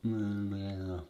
Hey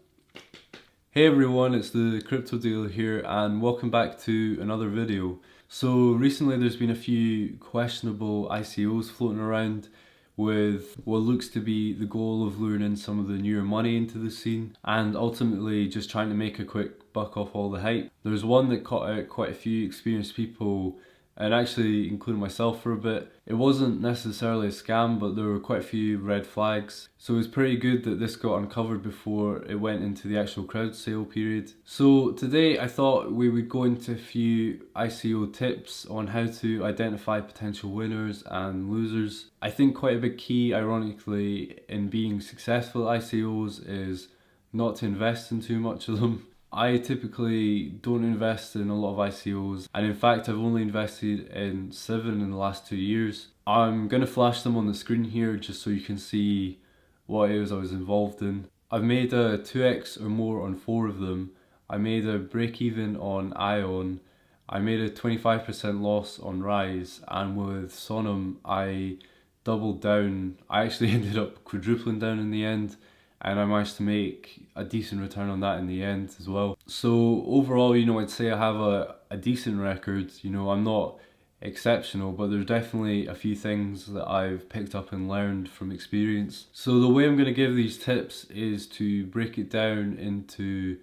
everyone, it's the Crypto Dealer here and welcome back to another video. So recently there's been a few questionable ICOs floating around with what looks to be the goal of luring in some of the newer money into the scene and ultimately just trying to make a quick buck off all the hype. There's one that caught out quite a few experienced people and actually including myself for a bit. It wasn't necessarily a scam, but there were quite a few red flags. So it was pretty good that this got uncovered before it went into the actual crowd sale period. So today I thought we would go into a few ICO tips on how to identify potential winners and losers. I think quite a big key, ironically, in being successful at ICOs is not to invest in too much of them. I typically don't invest in a lot of ICOs, and in fact I've only invested in 7 in the last 2 years. I'm going to flash them on the screen here just so you can see what it was I was involved in. I've made a 2x or more on 4 of them. I made a break even on Ion. I made a 25% loss on Rise, and with Sonum I doubled down. I actually ended up quadrupling down in the end, and I managed to make a decent return on that in the end as well. So overall, I'd say I have a decent record. I'm not exceptional, but there's definitely a few things that I've picked up and learned from experience. So the way I'm going to give these tips is to break it down into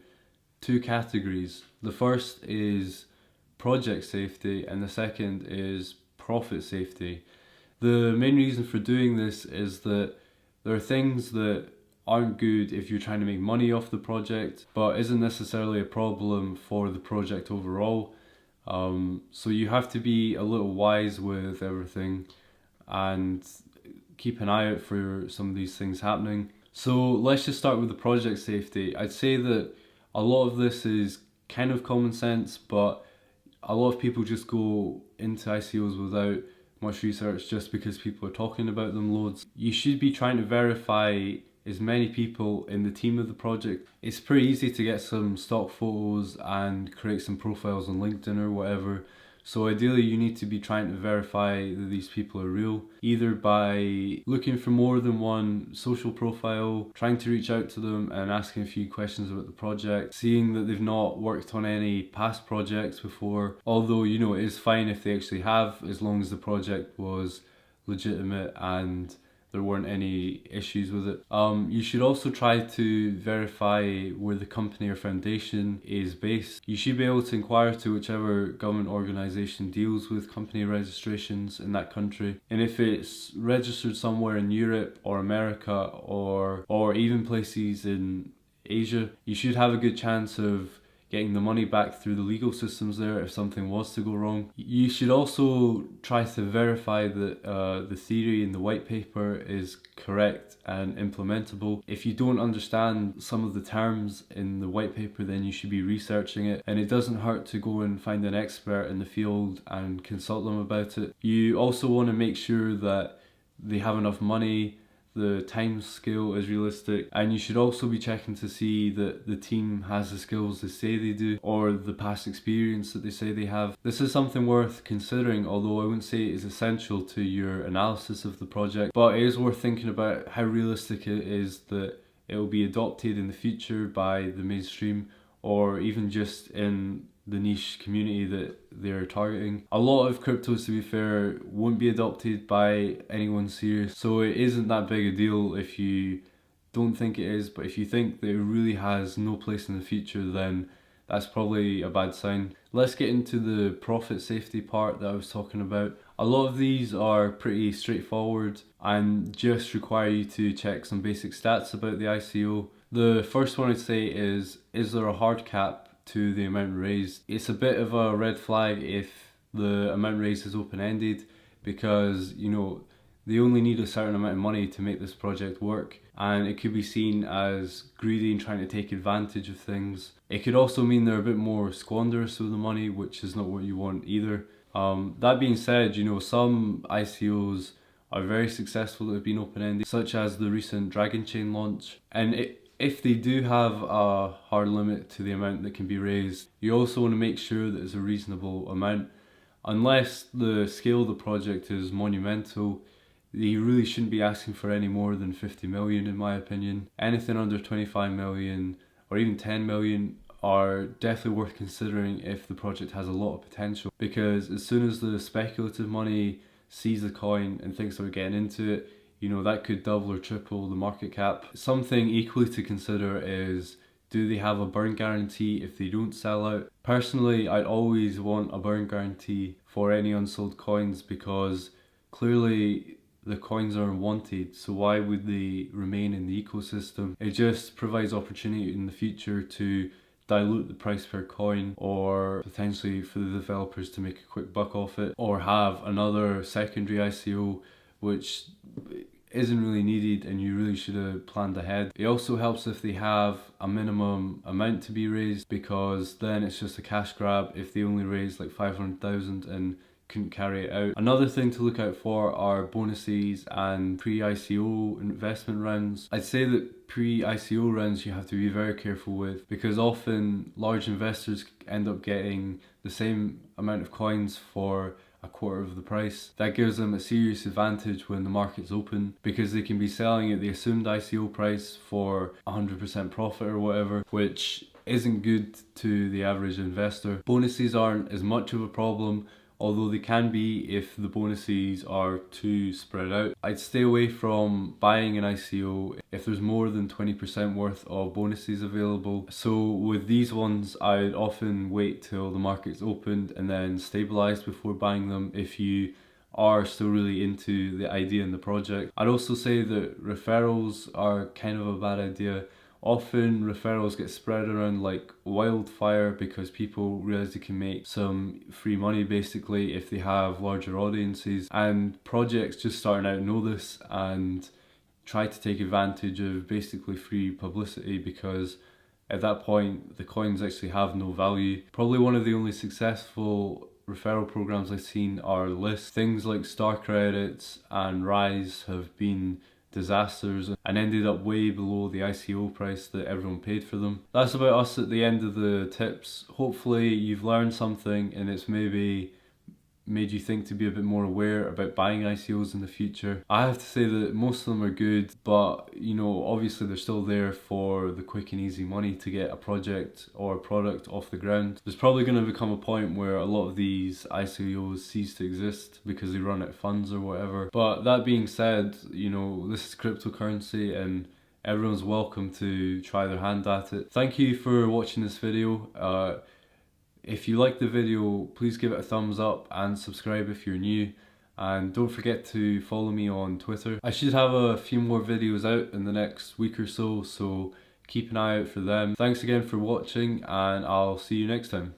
2 categories. The first is project safety and the second is profit safety. The main reason for doing this is that there are things that aren't good if you're trying to make money off the project, but isn't necessarily a problem for the project overall. So you have to be a little wise with everything and keep an eye out for some of these things happening. So let's just start with the project safety. I'd say that a lot of this is kind of common sense, but a lot of people just go into ICOs without much research just because people are talking about them loads. You should be trying to verify as many people in the team of the project. It's pretty easy to get some stock photos and create some profiles on LinkedIn or whatever. So ideally you need to be trying to verify that these people are real, either by looking for more than one social profile, trying to reach out to them and asking a few questions about the project, seeing that they've not worked on any past projects before, although it is fine if they actually have, as long as the project was legitimate and there weren't any issues with it. You should also try to verify where the company or foundation is based. You should be able to inquire to whichever government organisation deals with company registrations in that country. And if it's registered somewhere in Europe or America or even places in Asia, you should have a good chance of getting the money back through the legal systems there if something was to go wrong. You should also try to verify that the theory in the white paper is correct and implementable. If you don't understand some of the terms in the white paper, then you should be researching it, and it doesn't hurt to go and find an expert in the field and consult them about it. You also want to make sure that they have enough money, the time scale is realistic, and you should also be checking to see that the team has the skills they say they do or the past experience that they say they have. This is something worth considering, although I wouldn't say it is essential to your analysis of the project, but it is worth thinking about how realistic it is that it will be adopted in the future by the mainstream or even just in the niche community that they're targeting. A lot of cryptos, to be fair, won't be adopted by anyone serious, so it isn't that big a deal if you don't think it is, but if you think that it really has no place in the future, then that's probably a bad sign. Let's get into the profit safety part that I was talking about. A lot of these are pretty straightforward and just require you to check some basic stats about the ICO. The first one I'd say is there a hard cap to the amount raised? It's a bit of a red flag if the amount raised is open-ended, because they only need a certain amount of money to make this project work, and it could be seen as greedy and trying to take advantage of things. It could also mean they're a bit more squanderous with the money, which is not what you want either. That being said, some ICOs are very successful that have been open-ended, such as the recent Dragon Chain launch, and if they do have a hard limit to the amount that can be raised, you also want to make sure that it's a reasonable amount. Unless the scale of the project is monumental, you really shouldn't be asking for any more than 50 million in my opinion. Anything under 25 million or even 10 million are definitely worth considering if the project has a lot of potential, because as soon as the speculative money sees the coin and thinks they're getting into it, you know, that could double or triple the market cap. Something equally to consider is, do they have a burn guarantee if they don't sell out? Personally, I'd always want a burn guarantee for any unsold coins, because clearly the coins are wanted, so why would they remain in the ecosystem? It just provides opportunity in the future to dilute the price per coin, or potentially for the developers to make a quick buck off it, or have another secondary ICO which isn't really needed and you really should have planned ahead. It also helps if they have a minimum amount to be raised, because then it's just a cash grab if they only raise like 500,000 and couldn't carry it out. Another thing to look out for are bonuses and pre-ICO investment rounds. I'd say that pre-ICO rounds you have to be very careful with, because often large investors end up getting the same amount of coins for a quarter of the price. That gives them a serious advantage when the market's open, because they can be selling at the assumed ICO price for 100% profit or whatever, which isn't good to the average investor. Bonuses aren't as much of a problem, although they can be if the bonuses are too spread out. I'd stay away from buying an ICO if there's more than 20% worth of bonuses available. So with these ones, I'd often wait till the market's opened and then stabilized before buying them if you are still really into the idea and the project. I'd also say that referrals are kind of a bad idea. Often referrals get spread around like wildfire because people realize they can make some free money basically if they have larger audiences, and projects just starting out know this and try to take advantage of basically free publicity, because at that point the coins actually have no value. Probably one of the only successful referral programs I've seen are lists. Things like Star Credits and Rise have been disasters and ended up way below the ICO price that everyone paid for them. That's about us at the end of the tips. Hopefully you've learned something and it's maybe made you think to be a bit more aware about buying ICOs in the future. I have to say that most of them are good, but you know, obviously they're still there for the quick and easy money to get a project or a product off the ground. There's probably going to become a point where a lot of these ICOs cease to exist because they run out of funds or whatever. But that being said, you know, this is cryptocurrency and everyone's welcome to try their hand at it. Thank you for watching this video. If you like the video, please give it a thumbs up and subscribe if you're new. And don't forget to follow me on Twitter. I should have a few more videos out in the next week or so, so keep an eye out for them. Thanks again for watching, and I'll see you next time.